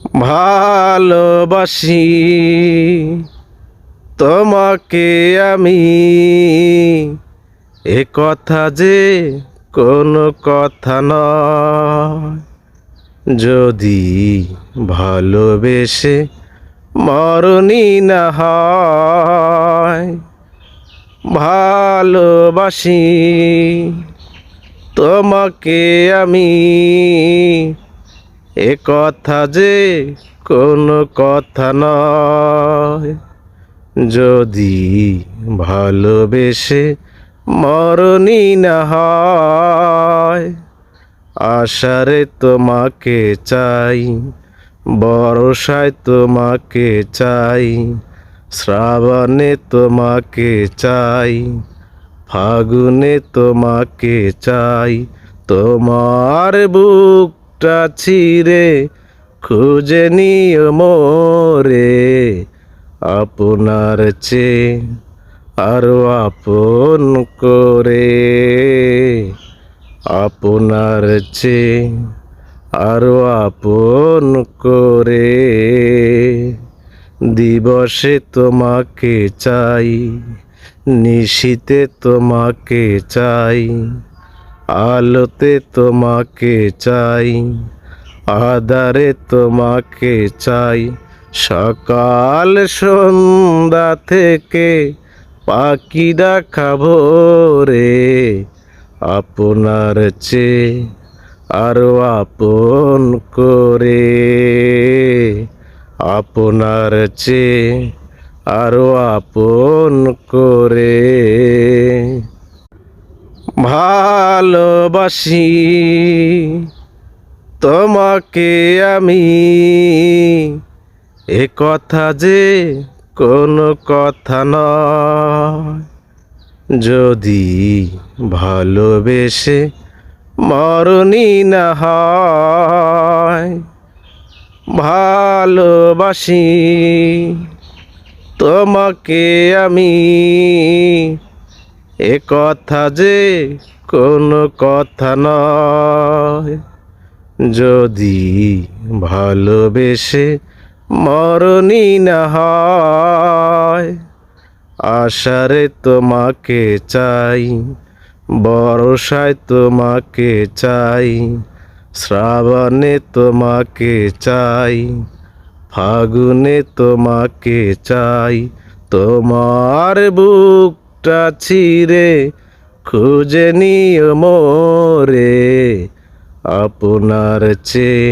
ভালোবাসি তোমাকে আমি, এ কথা যে কোনো কথা নয়। যদি ভালোবেসে মরণই না হয়, ভালোবাসি তোমাকে আমি, এ কথা যে কোনো কথা নয়। যদি ভালোবেসে মরণই না হয়, আশারে তোমাকে চাই, বর্ষায় তোমাকে চাই, শ্রাবণে তোমাকে চাই, ফাগুনে তোমাকে চাই। তোমার বুকটা চিরে খুঁজে নিও মোরে, আপনার চেয়ে আরো আপন করে, আপনার চেয়ে আরো আপন করে। দিবসে তোমাকে চাই, নিশীতে তোমাকে চাই, আলোতে তোমাকে চাই, আধারে তোমাকে চাই। সকাল সন্ধ্যা থেকে পাখি দেখা ভোরে, আপনার চেয়ে আরো আপন করে, আপনার চেয়ে আরো আপন করে। ভালোবাসি তোমাকে আমি, এ কথা যে কোনো কথা নয়। যদি ভালোবেসে মরণই না হয়, ভালোবাসি তোমাকে আমি, এ কথা যে কোনো কথা নয়। যদি ভালোবেসে মরণই না হয়, আশারে তোমাকে চাই, বর্ষায় তোমাকে চাই, শ্রাবণে তোমাকে চাই, ফাগুনে তোমাকে চাই। তোমার বুকটা চিরে খুঁজে নিও মোরে, আপনার চেয়ে